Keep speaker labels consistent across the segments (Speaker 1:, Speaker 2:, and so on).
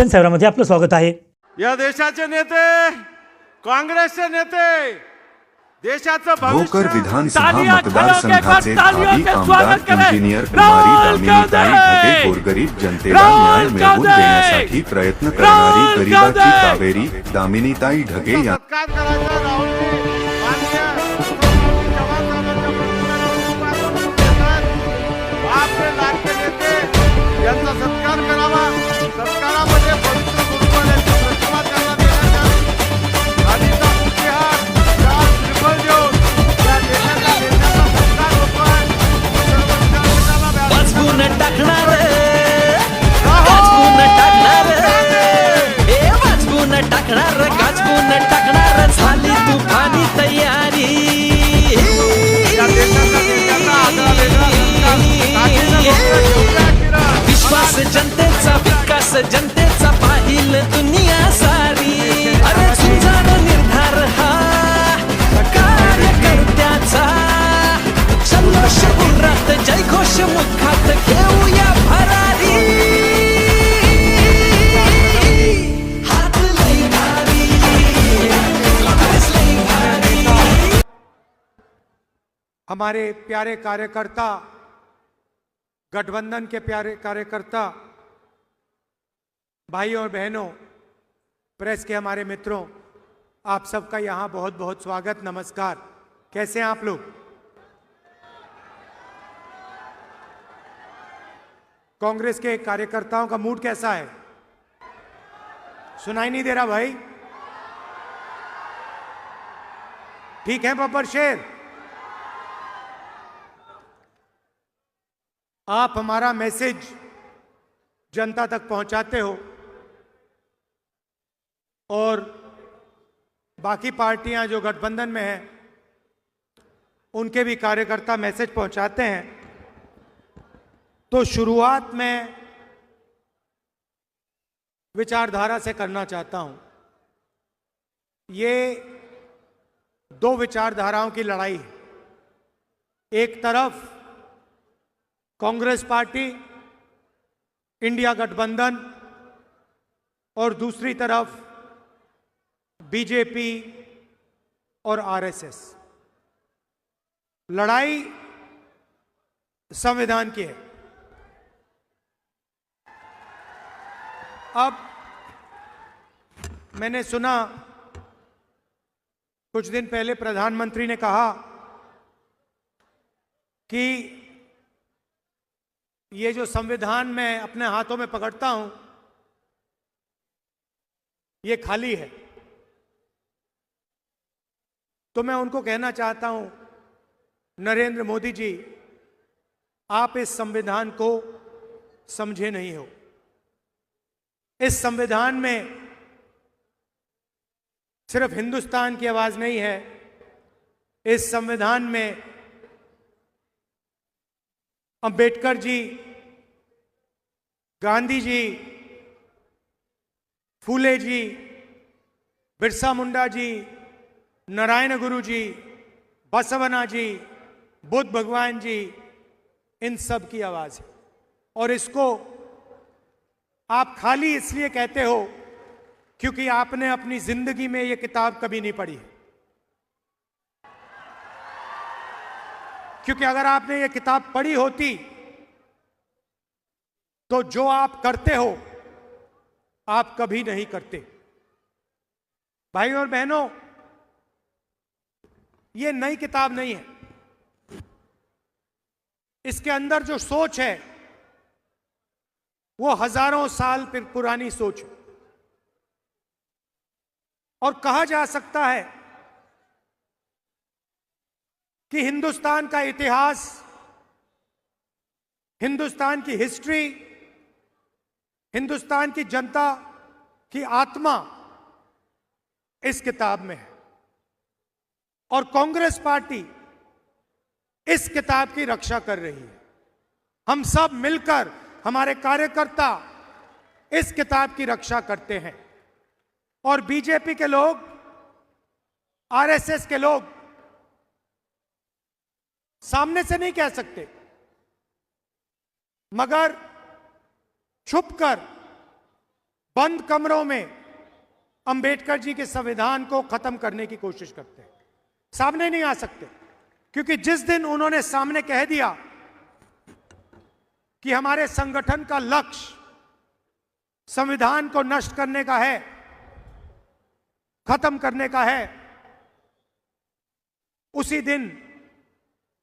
Speaker 1: दर्शन सेवरामध्ये आपलं स्वागत आहे।
Speaker 2: या देशाचे नेते, काँग्रेसचे नेते, देशाचं
Speaker 3: भोकर
Speaker 2: भविष्य
Speaker 3: विधानसभा मतदारसंघाचे भावी आमदार इंजिनियर कुमारी दामिनीताई ढगे गोरगरीब जनतेला न्याय मिळवून देण्यासाठी प्रयत्न करणारी गरिबाची कावेरी दामिनीताई ढगे या
Speaker 2: सत्कार करायचा राहुलजी माननीय आपले लाडके नेते यांचा सत्कार करावा। सत्कारामध्ये पवित्र गुरुद्वाऱ्याची प्रतिमा त्यांना देण्यात यावी आणि त्या पुतळ्यावर चार श्रीफळ देऊन या देशाच्या नेत्याचा सत्कार होतोय।
Speaker 4: वाचवून टाकणार गाजवून टाकणार हे वाचवून टाकणार गाजवून टाकणार झाली तुफानी तयारी
Speaker 2: या देशाच्या नेत्याचा आदर वेगळा
Speaker 4: विश्वास जनतेचा विकास जनतेचा पाहिल दुनिया सारी अरे झुंजार निर्धार हा कार्यकर्त्याचा जल्लोष उरात जयघोष मुखात घेऊया भरारी हात लई भारी काँग्रेस लई भारी।
Speaker 5: हमारे प्यारे कार्यकर्ता, गठबंधन के प्यारे कार्यकर्ता भाइयों और बहनों, प्रेस के हमारे मित्रों, आप सबका यहाँ बहुत बहुत स्वागत, नमस्कार। कैसे हैं आप लोग? कांग्रेस के कार्यकर्ताओं का मूड कैसा है? सुनाई नहीं दे रहा भाई? ठीक है बब्बर शेर? आप हमारा मैसेज जनता तक पहुंचाते हो और बाकी पार्टियां जो गठबंधन में हैं उनके भी कार्यकर्ता मैसेज पहुंचाते हैं। तो शुरुआत में विचारधारा से करना चाहता हूं। ये दो विचारधाराओं की लड़ाई है। एक तरफ कांग्रेस पार्टी, इंडिया गठबंधन और दूसरी तरफ बीजेपी और आरएसएस। लड़ाई संविधान की है। अब मैंने सुना कुछ दिन पहले प्रधानमंत्री ने कहा कि ये जो संविधान मैं अपने हाथों में पकड़ता हूं ये खाली है। तो मैं उनको कहना चाहता हूं, नरेंद्र मोदी जी, आप इस संविधान को समझे नहीं हो। इस संविधान में सिर्फ हिंदुस्तान की आवाज नहीं है, इस संविधान में अंबेडकर जी, गांधी जी, फूले जी, बिरसा मुंडा जी, नारायण गुरु जी, बसवना जी, बुद्ध भगवान जी, इन सब की आवाज है। और इसको आप खाली इसलिए कहते हो क्योंकि आपने अपनी जिंदगी में यह किताब कभी नहीं पढ़ी है। क्योंकि अगर आपने ये किताब पढ़ी होती तो जो आप करते हो आप कभी नहीं करते। भाइयों और बहनों, ये नई किताब नहीं है। इसके अंदर जो सोच है वो हजारों साल पुरानी सोच है। और कहा जा सकता है कि हिंदुस्तान का इतिहास, हिंदुस्तान की हिस्ट्री, हिंदुस्तान की जनता की आत्मा इस किताब में है। और कांग्रेस पार्टी इस किताब की रक्षा कर रही है। हम सब मिलकर, हमारे कार्यकर्ता इस किताब की रक्षा करते हैं। और बीजेपी के लोग, आरएसएस के लोग सामने से नहीं कह सकते, मगर छुपकर बंद कमरों में अंबेडकर जी के संविधान को खत्म करने की कोशिश करते हैं। सामने नहीं आ सकते, क्योंकि जिस दिन उन्होंने सामने कह दिया कि हमारे संगठन का लक्ष्य संविधान को नष्ट करने का है, खत्म करने का है, उसी दिन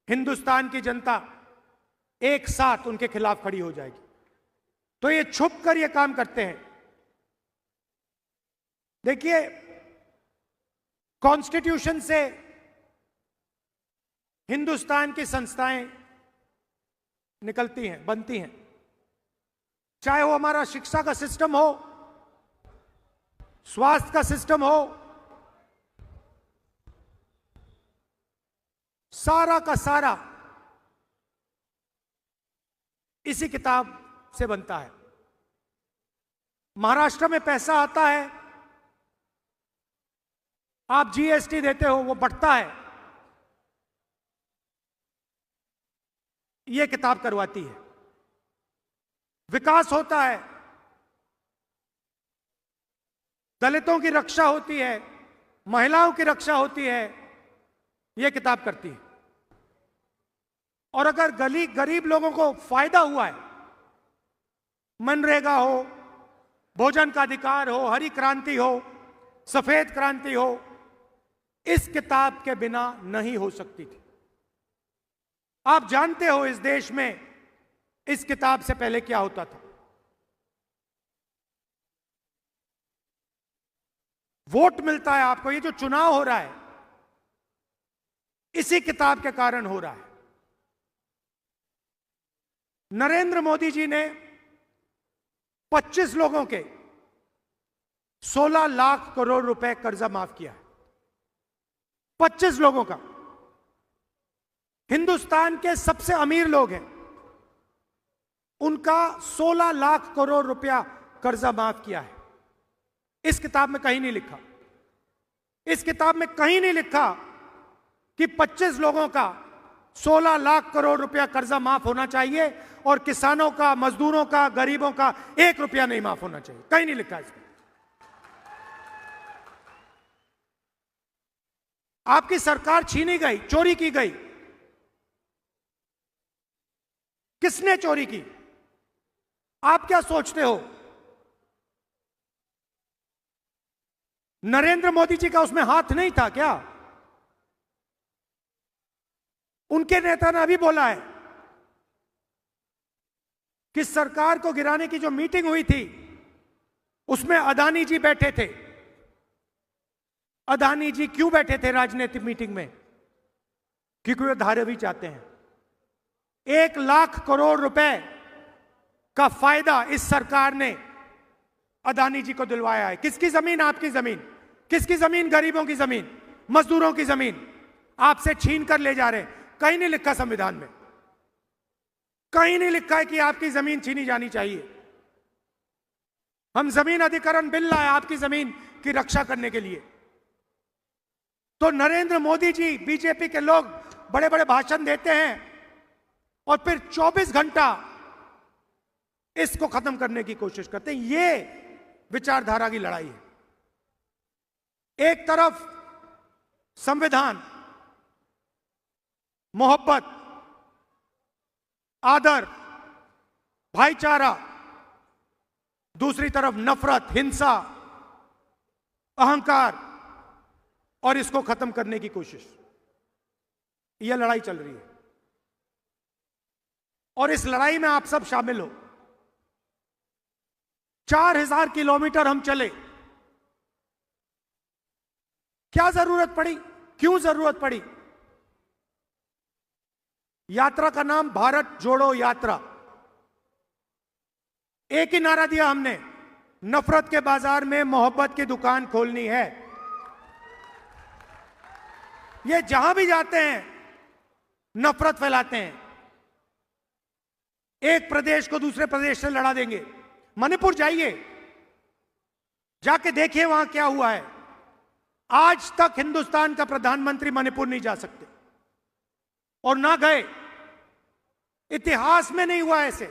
Speaker 5: हिंदुस्तान की जनता एक साथ उनके खिलाफ खड़ी हो जाएगी। तो ये छुप कर ये काम करते हैं। देखिए, कॉन्स्टिट्यूशन से हिंदुस्तान की संस्थाएं निकलती हैं, बनती हैं, चाहे वो हमारा शिक्षा का सिस्टम हो, स्वास्थ्य का सिस्टम हो, सारा का सारा इसी किताब से बनता है। महाराष्ट्र में पैसा आता है, आप जीएसटी देते हो, वो बढ़ता है, ये किताब करवाती है। विकास होता है, दलितों की रक्षा होती है, महिलाओं की रक्षा होती है, ये किताब करती है। और अगर गरीब लोगों को फायदा हुआ है, मनरेगा हो, भोजन का अधिकार हो, हरी क्रांति हो, सफेद क्रांति हो, इस किताब के बिना नहीं हो सकती थी। आप जानते हो इस देश में इस किताब से पहले क्या होता था। वोट मिलता है आपको, ये जो चुनाव हो रहा है इसी किताब के कारण हो रहा है। नरेंद्र मोदी जी ने 25 लोगों के 16 लाख करोड़ रुपए कर्जा माफ किया है। 25 लोगों का। हिंदुस्तान के सबसे अमीर लोग हैं, उनका 16 लाख करोड़ रुपया कर्जा माफ किया है। इस किताब में कहीं नहीं लिखा, इस किताब में कहीं नहीं लिखा कि 25 लोगों का 16 लाख करोड़ रुपया कर्जा माफ होना चाहिए और किसानों का, मजदूरों का, गरीबों का 1 रुपया नहीं माफ होना चाहिए। कहीं नहीं लिखा इसमें। आपकी सरकार छीनी गई, चोरी की गई। किसने चोरी की? आप क्या सोचते हो? नरेंद्र मोदी जी का उसमें हाथ नहीं था क्या? उनके नेता ने अभी बोला है कि सरकार को गिराने की जो मीटिंग हुई थी उसमें अदानी जी बैठे थे। अदानी जी क्यों बैठे थे राजनीतिक मीटिंग में? क्योंकि वे धारावी चाहते हैं। 1 लाख करोड़ रुपए का फायदा इस सरकार ने अदानी जी को दिलवाया है। किसकी जमीन? आपकी जमीन। किसकी जमीन? गरीबों की जमीन, मजदूरों की जमीन आपसे छीन कर ले जा रहे हैं। कहीं नहीं लिखा संविधान में, कहीं नहीं लिखा है कि आपकी जमीन छीनी जानी चाहिए। हम जमीन अधिग्रहण बिल लाए आपकी जमीन की रक्षा करने के लिए। तो नरेंद्र मोदी जी, बीजेपी के लोग बड़े बड़े भाषण देते हैं और फिर 24 घंटा इसको खत्म करने की कोशिश करते हैं। ये विचारधारा की लड़ाई है। एक तरफ संविधान, मोहब्बत, आदर, भाईचारा, दूसरी तरफ नफरत, हिंसा, अहंकार, और इसको खत्म करने की कोशिश। यह लड़ाई चल रही है और इस लड़ाई में आप सब शामिल हो। 4000 किलोमीटर हम चले। क्या जरूरत पड़ी? क्यों जरूरत पड़ी? यात्रा का नाम भारत जोड़ो यात्रा। एक ही नारा दिया हमने, नफरत के बाजार में मोहब्बत की दुकान खोलनी है। ये जहां भी जाते हैं नफरत फैलाते हैं। एक प्रदेश को दूसरे प्रदेश से लड़ा देंगे। मणिपुर जाइए, जाके देखिए वहां क्या हुआ है। आज तक हिंदुस्तान का प्रधानमंत्री मणिपुर नहीं जा सकते और ना गए। इतिहास में नहीं हुआ ऐसे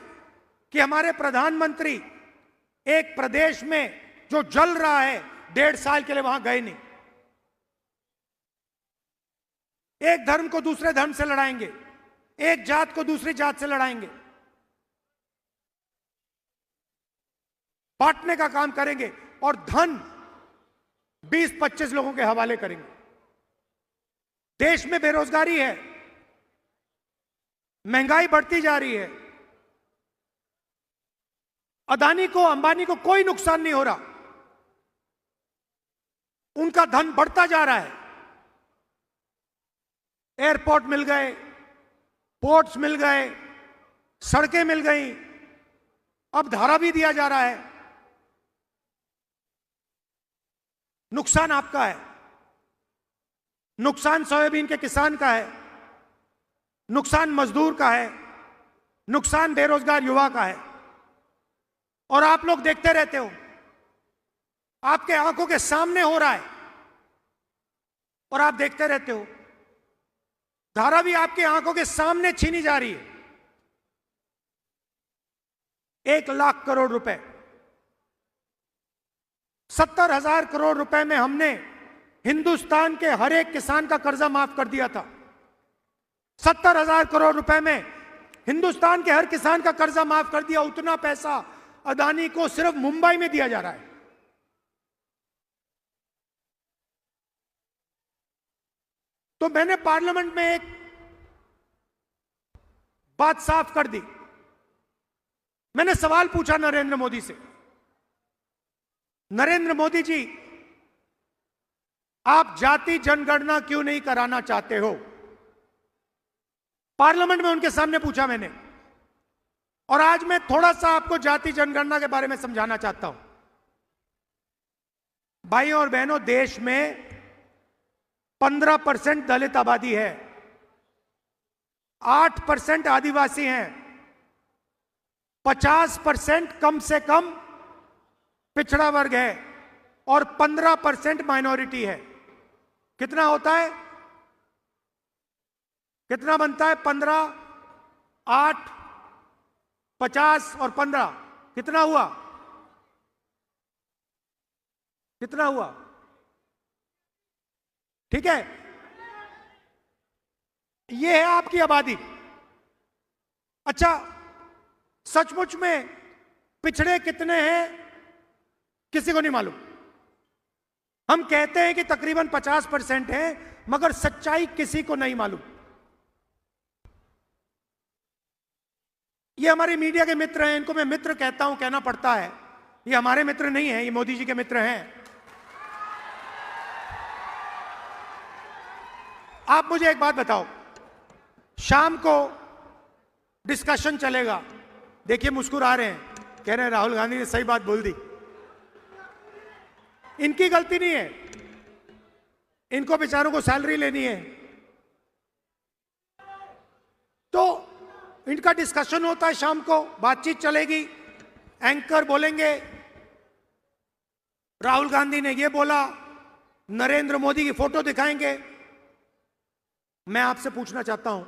Speaker 5: कि हमारे प्रधानमंत्री एक प्रदेश में जो जल रहा है 1.5 साल के लिए वहां गए नहीं। एक धर्म को दूसरे धर्म से लड़ाएंगे, एक जात को दूसरी जात से लड़ाएंगे, बांटने का काम करेंगे और धन 20-25 लोगों के हवाले करेंगे। देश में बेरोजगारी है, महंगाई बढ़ती जा रही है, अदानी को, अंबानी को कोई नुकसान नहीं हो रहा, उनका धन बढ़ता जा रहा है। एयरपोर्ट मिल गए, पोर्ट्स मिल गए, सड़कें मिल गई, अब धारा भी दिया जा रहा है। नुकसान आपका है, नुकसान सोयाबीन के किसान का है, नुकसान मजदूर का है, नुकसान बेरोजगार युवा का है। और आप लोग देखते रहते हो, आपके आंखों के सामने हो रहा है और आप देखते रहते हो। धारा भी आपके आंखों के सामने छीनी जा रही है। 1 लाख करोड़ रुपए, 70,000 करोड़ रुपए में हमने हिंदुस्तान के हर एक किसान का कर्जा माफ कर दिया था। 70,000 करोड़ रुपए में हिंदुस्तान के हर किसान का कर्जा माफ कर दिया। उतना पैसा अदानी को सिर्फ मुंबई में दिया जा रहा है। तो मैंने पार्लियामेंट में एक बात साफ कर दी। मैंने सवाल पूछा नरेंद्र मोदी से, नरेंद्र मोदी जी, आप जाति जनगणना क्यों नहीं कराना चाहते हो? पार्लियामेंट में उनके सामने पूछा मैंने। और आज मैं थोड़ा सा आपको जाति जनगणना के बारे में समझाना चाहता हूं। भाइयों और बहनों, देश में 15% दलित आबादी है, 8% आदिवासी हैं, 50% कम से कम पिछड़ा वर्ग है और 15% माइनॉरिटी है। कितना होता है? कितना बनता है? 15, 8, 50 और 15 कितना हुआ? कितना हुआ? ठीक है, यह है आपकी आबादी। अच्छा, सचमुच में पिछड़े कितने हैं किसी को नहीं मालूम। हम कहते हैं कि तकरीबन 50% है, मगर सच्चाई किसी को नहीं मालूम। ये हमारे मीडिया के मित्र हैं, इनको मैं मित्र कहता हूं, कहना पड़ता है। ये हमारे मित्र नहीं हैं, ये मोदी जी के मित्र हैं। आप मुझे एक बात बताओ, शाम को डिस्कशन चलेगा, देखिए मुस्कुरा रहे हैं, कह रहे हैं राहुल गांधी ने सही बात बोल दी। इनकी गलती नहीं है, इनको बेचारों को सैलरी लेनी है। तो इनका डिस्कशन होता है शाम को, बातचीत चलेगी, एंकर बोलेंगे राहुल गांधी ने ये बोला, नरेंद्र मोदी की फोटो दिखाएंगे। मैं आपसे पूछना चाहता हूं,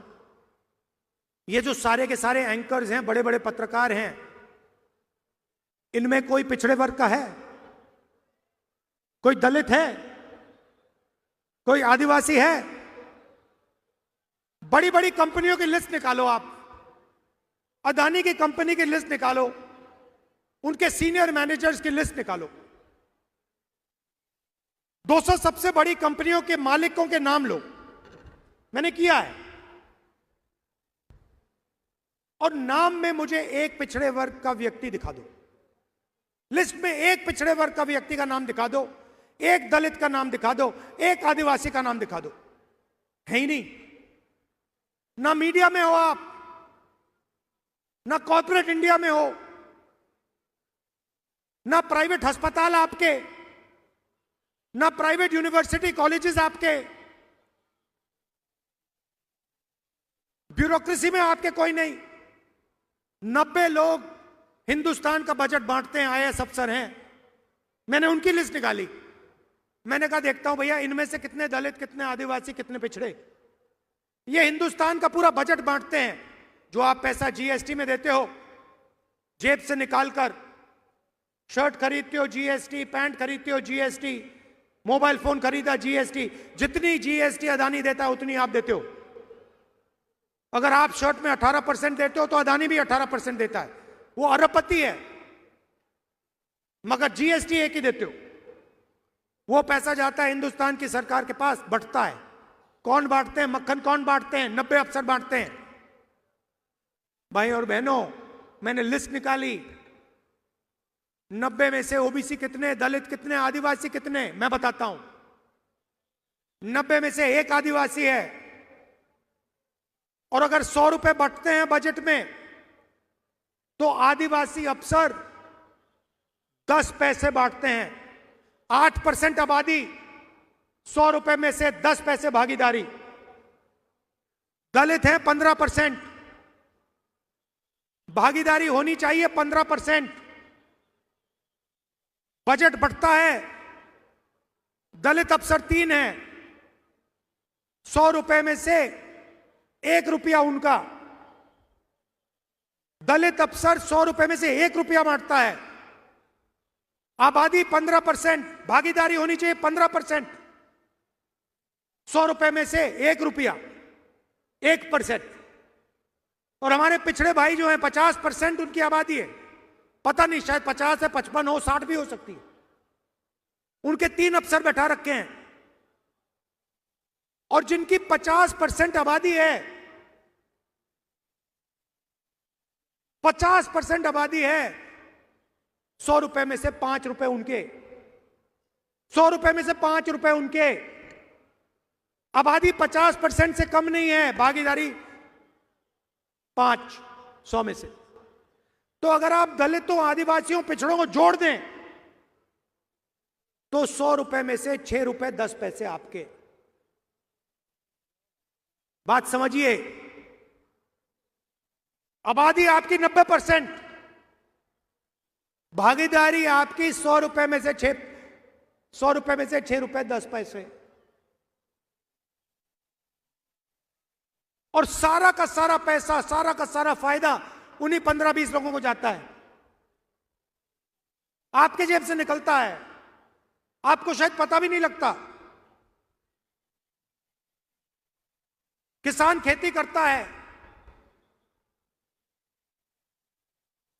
Speaker 5: ये जो सारे के सारे एंकर्स हैं, बड़े बड़े पत्रकार हैं, इनमें कोई पिछड़े वर्ग का है? कोई दलित है? कोई आदिवासी है? बड़ी बड़ी कंपनियों की लिस्ट निकालो आप, अदानी की कंपनी की लिस्ट निकालो, उनके सीनियर मैनेजर्स की लिस्ट निकालो, 200 सबसे बड़ी कंपनियों के मालिकों के नाम लो। मैंने किया है। और नाम में मुझे एक पिछड़े वर्ग का व्यक्ति दिखा दो, लिस्ट में एक पिछड़े वर्ग का व्यक्ति का नाम दिखा दो, एक दलित का नाम दिखा दो, एक आदिवासी का नाम दिखा दो। है ही नहीं। ना मीडिया में हो आप, ना कॉर्पोरेट इंडिया में हो, ना प्राइवेट अस्पताल आपके, ना प्राइवेट यूनिवर्सिटी कॉलेजेस आपके, ब्यूरोक्रेसी में आपके कोई नहीं। 90 लोग हिंदुस्तान का बजट बांटते हैं, आईएएस अफसर हैं। मैंने उनकी लिस्ट निकाली। मैंने कहा देखता हूं भैया इनमें से कितने दलित, कितने आदिवासी, कितने पिछड़े। ये हिंदुस्तान का पूरा बजट बांटते हैं। जो आप पैसा जीएसटी में देते हो जेब से निकालकर, शर्ट खरीदते हो जीएसटी, पैंट खरीदते हो जीएसटी, मोबाइल फोन खरीदा जीएसटी। जितनी जीएसटी अदानी देता है उतनी आप देते हो। अगर आप शर्ट में 18% देते हो तो अदानी भी 18% देता है। वो अरबपति है, मगर जीएसटी एक ही देते हो। वो पैसा जाता है हिंदुस्तान की सरकार के पास, बंटता है। कौन बांटते हैं? मक्खन कौन बांटते हैं? 90 अफसर बांटते हैं। भाई और बहनों, मैंने लिस्ट निकाली, 90 में से ओबीसी कितने, दलित कितने, आदिवासी कितने, मैं बताता हूं। 90 में से एक आदिवासी है, और अगर 100 रुपए बंटते हैं बजट में, तो आदिवासी अफसर 10 पैसे बांटते हैं। 8% आबादी, 100 रुपए में से 10 पैसे भागीदारी। दलित है 15%, भागीदारी होनी चाहिए 15%। बजट बढ़ता है, दलित अफसर 3 है, 100 रुपए में से 1 रुपया उनका। दलित अफसर 100 रुपए में से 1 रुपया बांटता है। आबादी 15%, भागीदारी होनी चाहिए 15%। 100 रुपए में से 1 रुपया, 1%। और हमारे पिछड़े भाई जो हैं 50% उनकी आबादी है, पता नहीं शायद 50 है, 55 हो, 60 भी हो सकती है। उनके 3 अफसर बैठा रखे हैं। और जिनकी 50% आबादी है, 50% आबादी है, 100 रुपए में से 5 रुपए उनके, 100 रुपए में से 5 रुपए उनके। आबादी 50% से कम नहीं है, भागीदारी 5 100 में से। तो अगर आप दलितों, आदिवासियों, पिछड़ों को जोड़ दें तो 100 रुपए में से 6 रुपए 10 पैसे आपके। बात समझिए, आबादी आपकी 90%, भागीदारी आपकी 100 रुपए में से 6 रुपए 10 पैसे। और सारा का सारा पैसा, सारा का सारा फायदा उन्हीं 15-20 लोगों को जाता है, आपके जेब से निकलता है। आपको शायद पता भी नहीं लगता। किसान खेती करता है,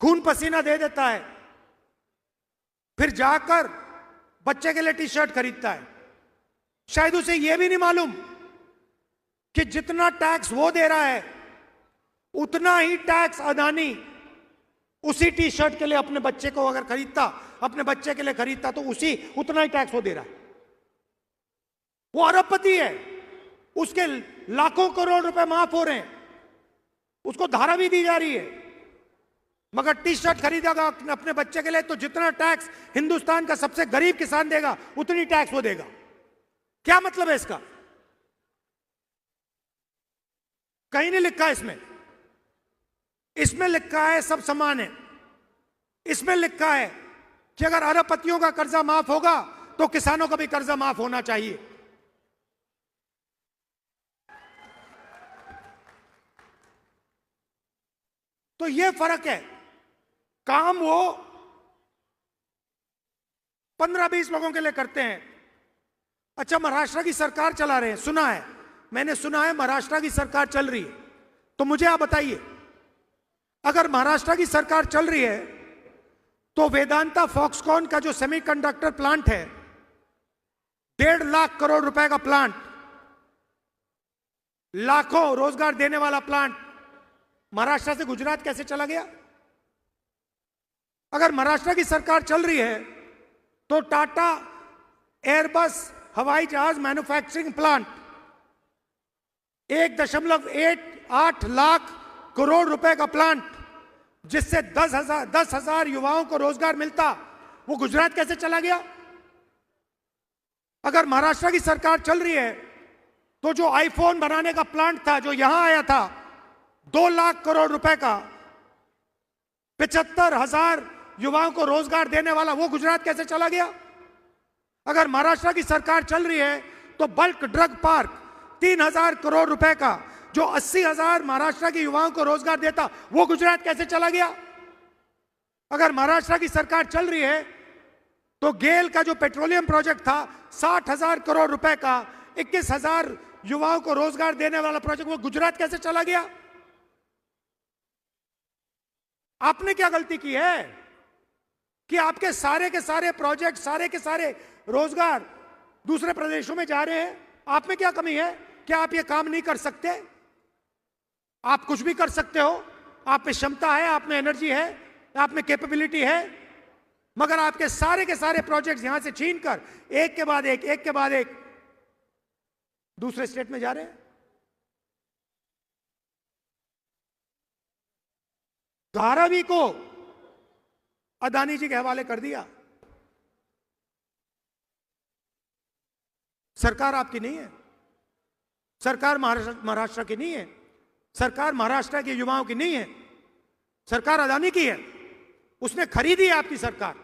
Speaker 5: खून पसीना दे देता है, फिर जाकर बच्चे के लिए टी शर्ट खरीदता है। शायद उसे यह भी नहीं मालूम कि जितना टैक्स वो दे रहा है उतना ही टैक्स अदानी उसी टी शर्ट के लिए अपने बच्चे को अगर खरीदता, अपने बच्चे के लिए खरीदता, तो उतना ही टैक्स वो दे रहा है। वो अरबपति है, उसके लाखों करोड़ रुपए माफ हो रहे हैं, उसको धारा भी दी जा रही है। मगर टी शर्ट खरीदेगा अपने बच्चे के लिए तो जितना टैक्स हिंदुस्तान का सबसे गरीब किसान देगा उतनी टैक्स वो देगा। क्या मतलब है इसका? कहीं नहीं लिखा है इसमें लिखा है सब समान है। इसमें लिखा है कि अगर अरबपतियों का कर्जा माफ होगा तो किसानों का भी कर्जा माफ होना चाहिए। तो यह फर्क है। काम वो 15-20 लोगों के लिए करते हैं। अच्छा, महाराष्ट्र की सरकार चला रहे हैं, सुना है, मैंने सुना है महाराष्ट्र की सरकार चल रही है। तो मुझे आप बताइए, अगर महाराष्ट्र की सरकार चल रही है तो वेदांता फॉक्सकॉन का जो सेमीकंडक्टर प्लांट है, 1.5 लाख करोड़ रुपए का प्लांट, लाखों रोजगार देने वाला प्लांट, महाराष्ट्र से गुजरात कैसे चला गया? अगर महाराष्ट्र की सरकार चल रही है तो टाटा एयरबस हवाई जहाज मैन्युफैक्चरिंग प्लांट 1.8 लाख करोड़ रुपए का प्लांट, जिससे 10,000 युवाओं को रोजगार मिलता, वो गुजरात कैसे चला गया? अगर महाराष्ट्र की सरकार चल रही है तो जो आईफोन बनाने का प्लांट था, जो यहां आया था 2 लाख करोड़ रुपए का, 75,000 युवाओं को रोजगार देने वाला, वो गुजरात कैसे चला गया? अगर महाराष्ट्र की सरकार चल रही है तो बल्क ड्रग पार्क 3,000 करोड़ रुपए का, जो 80,000 महाराष्ट्र के युवाओं को रोजगार देता, वो गुजरात कैसे चला गया? अगर महाराष्ट्र की सरकार चल रही है तो गेल का जो पेट्रोलियम प्रोजेक्ट था 60,000 करोड़ रुपए का, 21,000 युवाओं को रोजगार देने वाला प्रोजेक्ट, वो गुजरात कैसे चला गया? आपने क्या गलती की है कि आपके सारे के सारे प्रोजेक्ट, सारे के सारे रोजगार दूसरे प्रदेशों में जा रहे हैं? आप में क्या कमी है? क्या आप ये काम नहीं कर सकते? आप कुछ भी कर सकते हो, आप में क्षमता है, आप में एनर्जी है, आप में कैपेबिलिटी है, मगर आपके सारे के सारे प्रोजेक्ट्स यहां से छीनकर एक के बाद एक दूसरे स्टेट में जा रहे हैं। धारावी को अदानी जी के हवाले कर दिया। सरकार आपकी नहीं है, सरकार महाराष्ट्र की नहीं है, सरकार महाराष्ट्र के युवाओं की नहीं है, सरकार अदानी की है। उसने खरीदी है आपकी सरकार,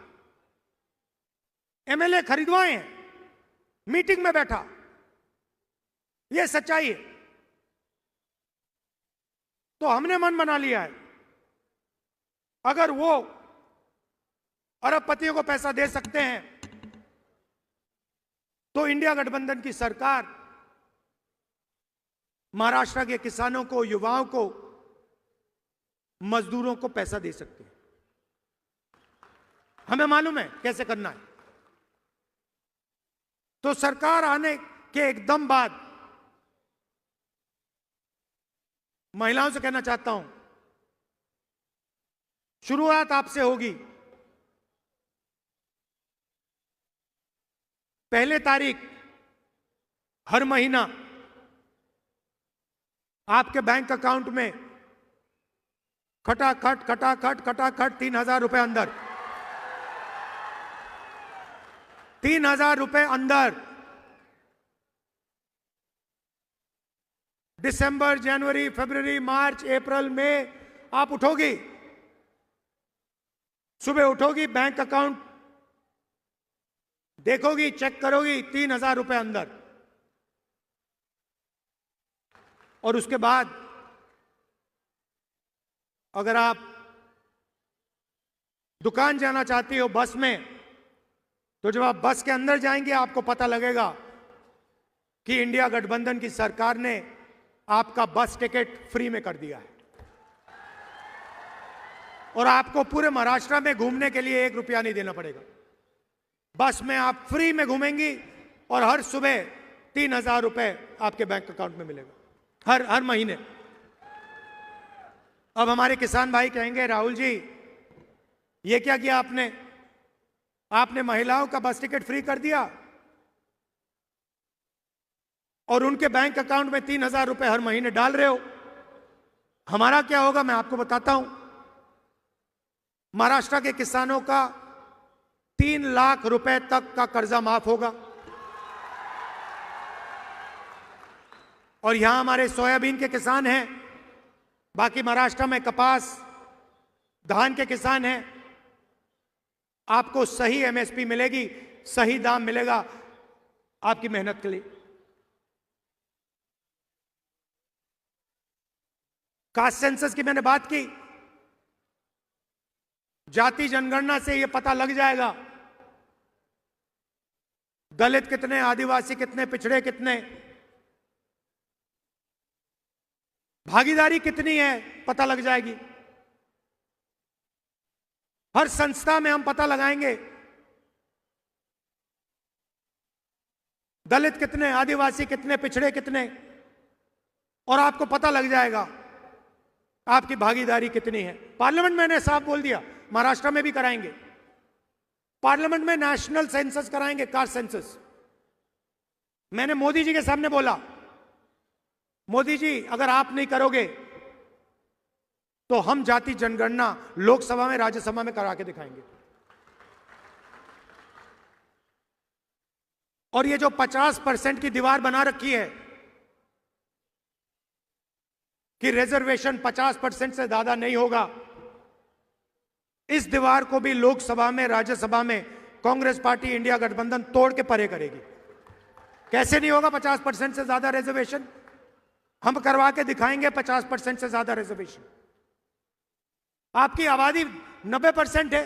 Speaker 5: एमएलए खरीदवाए हैं, मीटिंग में बैठा, यह सच्चाई है। तो हमने मन बना लिया है, अगर वो अरबपतियों को पैसा दे सकते हैं तो इंडिया गठबंधन की सरकार महाराष्ट्र के किसानों को, युवाओं को, मजदूरों को पैसा दे सकते हैं। हमें मालूम है कैसे करना है। तो सरकार आने के एकदम बाद महिलाओं से कहना चाहता हूं, शुरुआत आपसे होगी। पहले तारीख हर महीना आपके बैंक अकाउंट में खटाखट 3,000 रुपए अंदर, 3,000 रुपए अंदर। दिसंबर, जनवरी, फरवरी, मार्च, अप्रैल में आप उठोगी, सुबह उठोगी, बैंक अकाउंट देखोगी, चेक करोगी, 3,000 रुपए अंदर। और उसके बाद अगर आप दुकान जाना चाहती हो बस में, तो जब आप बस के अंदर जाएंगे आपको पता लगेगा कि इंडिया गठबंधन की सरकार ने आपका बस टिकट फ्री में कर दिया है और आपको पूरे महाराष्ट्र में घूमने के लिए 1 रुपया नहीं देना पड़ेगा। बस में आप फ्री में घूमेंगी और हर सुबह 3,000 रुपए आपके बैंक अकाउंट में मिलेगा हर महीने। अब हमारे किसान भाई कहेंगे, राहुल जी ये क्या किया आपने? आपने महिलाओं का बस टिकट फ्री कर दिया और उनके बैंक अकाउंट में 3,000 रुपए हर महीने डाल रहे हो। हमारा क्या होगा मैं आपको बताता हूं। महाराष्ट्र के किसानों का 3 लाख रुपए तक का कर्जा माफ होगा और यहां हमारे सोयाबीन के किसान हैं, बाकी महाराष्ट्र में कपास, धान के किसान हैं। आपको सही एमएसपी मिलेगी, सही दाम मिलेगा आपकी मेहनत के लिए। कास्ट सेंसस की मैंने बात की, जाति जनगणना से यह पता लग जाएगा दलित कितने, आदिवासी कितने, पिछड़े कितने, भागीदारी कितनी है पता लग जाएगी। हर संस्था में हम पता लगाएंगे दलित कितने, आदिवासी कितने, पिछड़े कितने, और आपको पता लग जाएगा आपकी भागीदारी कितनी है। पार्लियामेंट में मैंने साफ बोल दिया, महाराष्ट्र में भी कराएंगे। पार्लियामेंट में नेशनल सेंसस कराएंगे, कास्ट सेंसस। मैंने मोदी जी के सामने बोला, मोदी जी अगर आप नहीं करोगे तो हम जाति जनगणना लोकसभा में, राज्यसभा में करा के दिखाएंगे। और ये जो 50% की दीवार बना रखी है कि रिजर्वेशन 50% से ज्यादा नहीं होगा, इस दीवार को भी लोकसभा में, राज्यसभा में कांग्रेस पार्टी, इंडिया गठबंधन तोड़ के परे करेगी। कैसे नहीं होगा 50% से ज्यादा रिजर्वेशन? हम करवा के दिखाएंगे 50% से ज्यादा रिजर्वेशन। आपकी आबादी 90% है।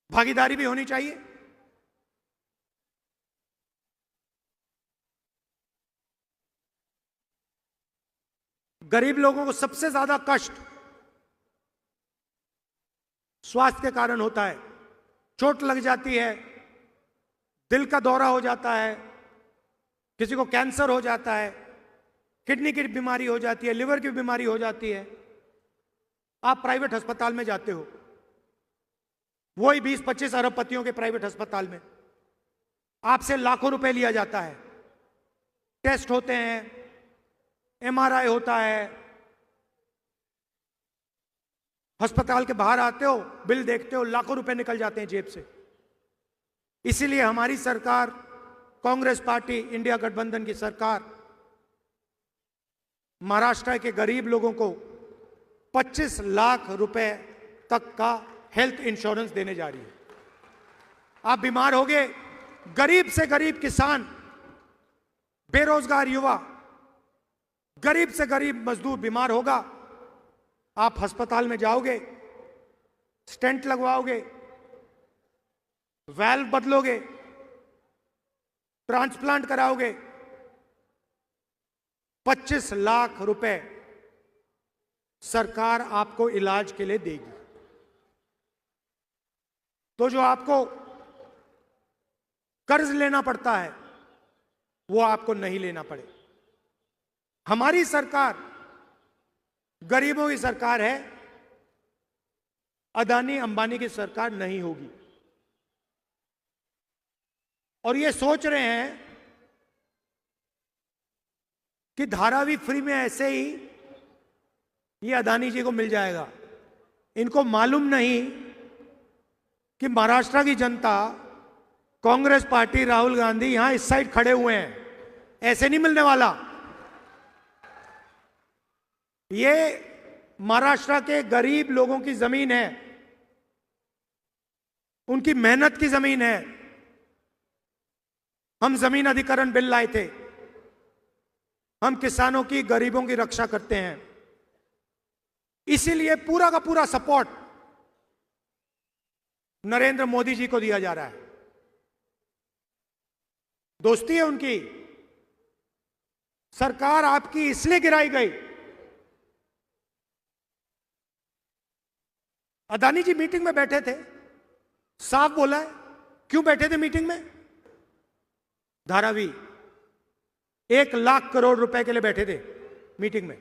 Speaker 5: भागीदारी भी होनी चाहिए। गरीब लोगों को सबसे ज्यादा कष्ट स्वास्थ्य के कारण होता है। चोट लग जाती है, दिल का दौरा हो जाता है, किसी को कैंसर हो जाता है, किडनी की बीमारी हो जाती है, लिवर की बीमारी हो जाती है। आप प्राइवेट अस्पताल में जाते हो, वही 20-25 अरबपतियों के प्राइवेट अस्पताल में आपसे लाखों रुपए लिया जाता है। टेस्ट होते हैं, एमआरआई होता है, अस्पताल के बाहर आते हो, बिल देखते हो, लाखों रुपए निकल जाते हैं जेब से। इसीलिए हमारी सरकार, कांग्रेस पार्टी, इंडिया गठबंधन की सरकार महाराष्ट्र के गरीब लोगों को 25 लाख रुपए तक का हेल्थ इंश्योरेंस देने जा रही है। आप बीमार हो गए, गरीब से गरीब किसान, बेरोजगार युवा, गरीब से गरीब मजदूर बीमार होगा, आप अस्पताल में जाओगे, स्टेंट लगवाओगे, वैल्व बदलोगे, ट्रांसप्लांट कराओगे, 25 लाख रुपए सरकार आपको इलाज के लिए देगी। तो जो आपको कर्ज लेना पड़ता है वो आपको नहीं लेना पड़े। हमारी सरकार गरीबों की सरकार है, अदानी अंबानी की सरकार नहीं होगी। और ये सोच रहे हैं कि धारावी फ्री में ऐसे ही ये अदानी जी को मिल जाएगा। इनको मालूम नहीं कि महाराष्ट्र की जनता, कांग्रेस पार्टी, राहुल गांधी यहां इस साइड खड़े हुए हैं, ऐसे नहीं मिलने वाला। ये महाराष्ट्र के गरीब लोगों की जमीन है, उनकी मेहनत की जमीन है। हम जमीन अधिकरण बिल लाए थे, हम किसानों की, गरीबों की रक्षा करते हैं। इसीलिए पूरा का पूरा सपोर्ट नरेंद्र मोदी जी को दिया जा रहा है। दोस्ती है उनकी। सरकार आपकी इसलिए गिराई गई। अदानी जी मीटिंग में बैठे थे, साफ बोला है। क्यों बैठे थे मीटिंग में? धारावी 1 लाख करोड़ रुपए के लिए बैठे थे मीटिंग में।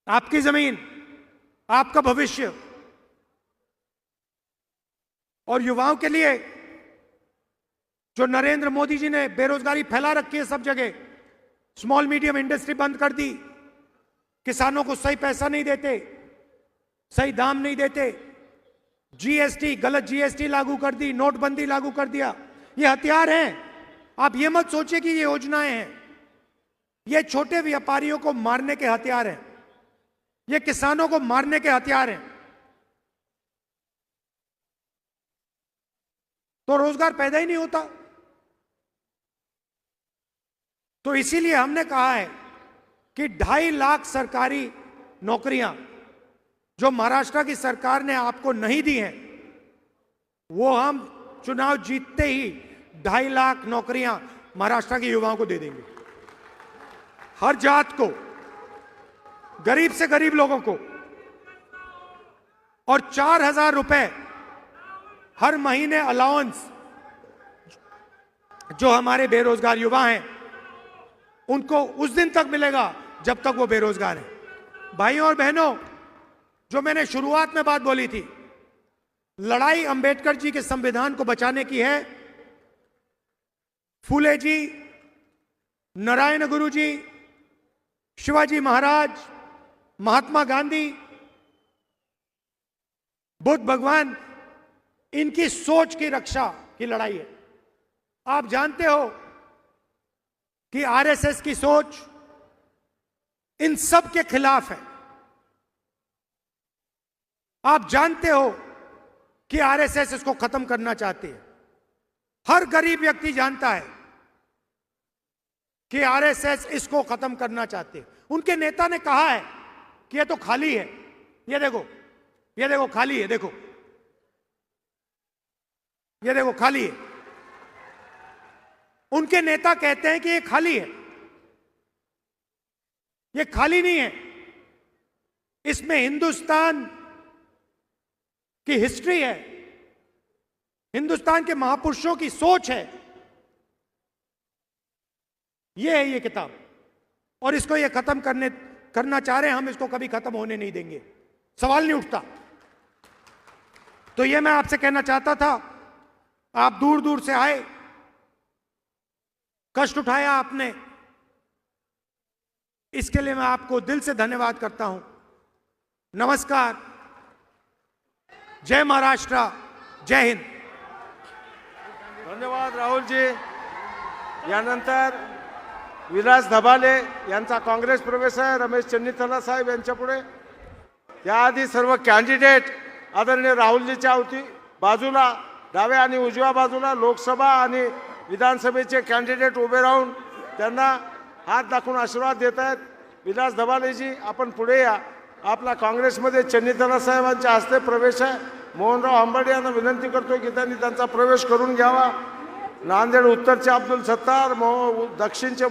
Speaker 5: आपकी जमीन, आपका भविष्य और युवाओं के लिए जो नरेंद्र मोदी जी ने बेरोजगारी फैला रखी है सब जगह, स्मॉल मीडियम इंडस्ट्री बंद कर दी, किसानों को सही पैसा नहीं देते, सही दाम नहीं देते, जीएसटी, गलत जीएसटी लागू कर दी, नोटबंदी लागू कर दिया। ये हथियार हैं। आप ये मत सोचिए कि ये योजनाएं हैं। ये छोटे व्यापारियों को मारने के हथियार हैं, ये किसानों को मारने के हथियार हैं। तो रोजगार पैदा ही नहीं होता। तो इसीलिए हमने कहा है कि 2.5 लाख सरकारी नौकरियां जो महाराष्ट्र की सरकार ने आपको नहीं दी हैं, वो हम चुनाव जीतते ही 2.5 लाख नौकरियां महाराष्ट्र के युवाओं को दे देंगे। हर जात को, गरीब से गरीब लोगों को। और 4,000 रुपए हर महीने अलाउंस जो हमारे बेरोजगार युवा हैं उनको उस दिन तक मिलेगा जब तक वो बेरोजगार हैं। भाइयों और बहनों, जो मैंने शुरुआत में बात बोली थी, लड़ाई अंबेडकर जी के संविधान को बचाने की है। फूले जी, नारायण गुरु जी, शिवाजी महाराज, महात्मा गांधी, बुद्ध भगवान, इनकी सोच की रक्षा की लड़ाई है। आप जानते हो कि आरएसएस की सोच इन सब के खिलाफ है। आप जानते हो कि आरएसएस इसको खत्म करना चाहती है। हर गरीब व्यक्ति जानता है कि आरएसएस इसको खत्म करना चाहते हैं। उनके नेता ने कहा है कि ये तो खाली है, ये देखो खाली है, देखो ये देखो खाली है। उनके नेता कहते हैं कि ये खाली है, ये खाली नहीं है, इसमें हिंदुस्तान की हिस्ट्री है, हिंदुस्तान के महापुरुषों की सोच है। ये है ये किताब, और इसको ये खत्म करना चाह रहे हैं। हम इसको कभी खत्म होने नहीं देंगे, सवाल नहीं उठता। तो ये मैं आपसे कहना चाहता था। आप दूर दूर से आए, कष्ट उठाया आपने, इसके लिए मैं आपको दिल से धन्यवाद करता हूं। नमस्कार, जय महाराष्ट्र, जय हिंद।
Speaker 2: धन्यवाद राहुलजी। यानंतर विलास धबाले यांचा काँग्रेस प्रवेश आहे, रमेश चन्नीथला साहेब यांच्या पुढे। याआधी सर्व कॅन्डिडेट आदरणीय राहुलजीच्या अवती बाजूला डाव्या आणि उजव्या बाजूला लोकसभा आणि विधानसभेचे कॅन्डिडेट उभे राहून त्यांना हात दाखवून आशीर्वाद देत आहेत। विलास धबालेजी आपण पुढे या। आपला काँग्रेसमध्ये चन्नीथला साहेबांच्या हस्ते प्रवेश आहे। मोहनराव आंबाडे यांना विनंती करतो की त्यांनी त्यांचा प्रवेश करून घ्यावा। नांदेड उत्तरचे अब्दुल सत्तार, दक्षिणचे